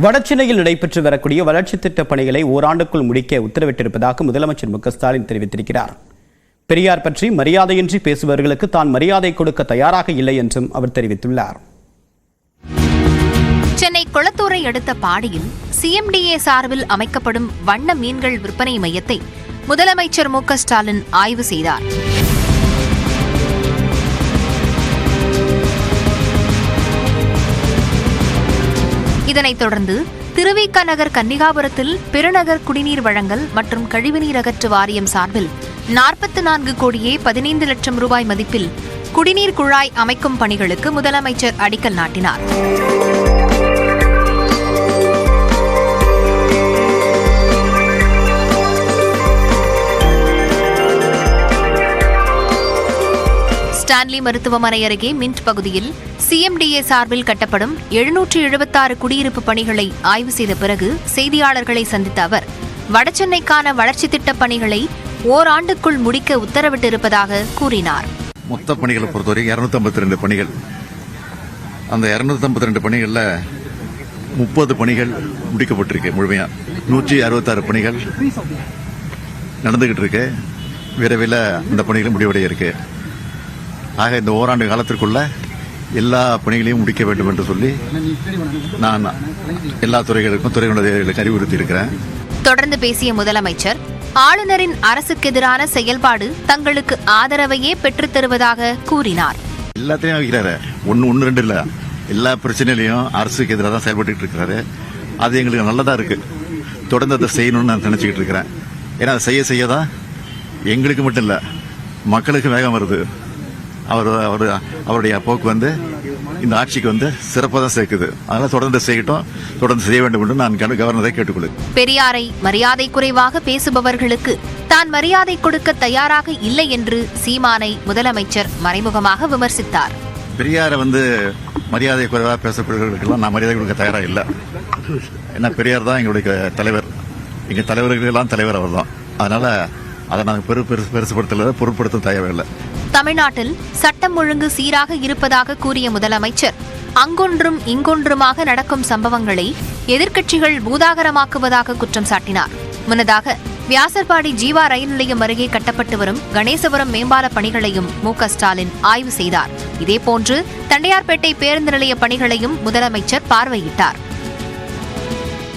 வடசென்னையில் நடைபெற்று வரக்கூடிய வளர்ச்சித் திட்டப் பணிகளை ஓராண்டுக்குள் முடிக்க உத்தரவிட்டிருப்பதாக முதலமைச்சர் மு.க. ஸ்டாலின் தெரிவித்திருக்கிறார். பெரியார் பற்றி மரியாதையின்றி பேசுபவர்களுக்கு தான் மரியாதை கொடுக்க தயாராக இல்லை என்றும் அவர் தெரிவித்துள்ளார். சென்னை கொளத்தூரை அடுத்த பாடியில் CMDA சார்பில் அமைக்கப்படும் வண்ண மீன்கள் விற்பனை மையத்தை முதலமைச்சர் மு.க. ஸ்டாலின் ஆய்வு செய்தார். இதனைத் தொடர்ந்து திருவிக நகர் கன்னிகாபுரத்தில் பெருநகர் குடிநீர் வழங்கல் மற்றும் கழிவுநீர் அகற்று வாரியம் சார்பில் 44 கோடியே 15 லட்சம் ரூபாய் மதிப்பில் குடிநீர் குழாய் அமைக்கும் பணிகளுக்கு முதலமைச்சர் அடிக்கல் நாட்டினார். ஸ்டான்லி மருத்துவமனை அருகே மின்ட் பகுதியில் CMDA சார்பில் கட்டப்படும் 776 குடியிருப்பு பணிகளை ஆய்வு செய்த பிறகு செய்தியாளர்களை சந்தித்த அவர் வடசென்னைக்கான வளர்ச்சித் திட்டப் பணிகளை ஓராண்டுக்குள் முடிக்க உத்தரவிட்டிருப்பதாக கூறினார். மொத்த பணிகளை பொறுத்தவரை 252 பணிகள். அந்த 252 பணிகளில் 30 பணிகள் முடிக்கப்பட்டிருக்கு. முழுமையா 166 பணிகள் நடந்துகிட்டு இருக்கு. விரைவில் இந்த பணிகளும் முடிவடைய இருக்கு. ஆக இந்த ஓராண்டு காலத்திற்குள்ள எல்லா பணிகளையும் முடிக்க வேண்டும் என்று சொல்லி நான் எல்லா துறைகளுக்கும் துறை உணர்வுகளுக்கு அறிவுறுத்தி இருக்கிறேன். தொடர்ந்து பேசிய முதலமைச்சர் ஆளுநரின் அரசுக்கு எதிரான செயல்பாடு தங்களுக்கு ஆதரவையே பெற்றுத் தருவதாக கூறினார். எல்லாத்தையும் வைக்கிறாரு. ஒன்னு ரெண்டு இல்ல, எல்லா பிரச்சனையிலையும் அரசுக்கு எதிராக தான் செயல்பட்டு இருக்கிறாரு. அது எங்களுக்கு நல்லதா இருக்கு. தொடர்ந்து அதை செய்யணும்னு நான் நினைச்சுக்கிட்டு இருக்கிறேன். ஏன்னா அதை செய்யதான் எங்களுக்கு மட்டும் இல்ல, மக்களுக்கு வேகம் வருது. அவருடைய போக்கு இந்த ஆட்சிக்கு சிறப்பாக தான் சேர்க்குது. அதனால தொடர்ந்து செய்யட்டும், தொடர்ந்து செய்ய வேண்டும் என்று நான் கவர்னரை கேட்டுக்கொள்கிறேன். பெரியாரை மரியாதை குறைவாக பேசுபவர்களுக்கு தான் மரியாதை கொடுக்க தயாராக இல்லை என்று சீமானை முதலமைச்சர் மறைமுகமாக விமர்சித்தார். பெரியாரை மரியாதை குறைவாக பேசக்கூடியவர்களுக்கெல்லாம் நான் மரியாதை கொடுக்க தயாராக இல்லை. ஏன்னா பெரியார் தான் எங்களுடைய தலைவர். எங்க தலைவர்களுக்கெல்லாம் தலைவர் அவர் தான். அதனால அதை நாங்கள் பெருசுபடுத்தல, பொருட்படுத்த தேவையில்லை. தமிழ்நாட்டில் சட்டம் ஒழுங்கு சீராக இருப்பதாக கூறிய முதலமைச்சர் அங்கொன்றும் இங்கொன்றுமாக நடக்கும் சம்பவங்களை எதிர்க்கட்சிகள் பூதாகரமாக்குவதாக குற்றம் சாட்டினார். முன்னதாக வியாசர்பாடி ஜீவா ரயில் நிலையம் அருகே கட்டப்பட்டு வரும் கணேசபுரம் மேம்பால பணிகளையும் மு.க. ஸ்டாலின் ஆய்வு செய்தார். இதேபோன்று தண்டையார்பேட்டை பேருந்து நிலைய பணிகளையும் முதலமைச்சர் பார்வையிட்டார்.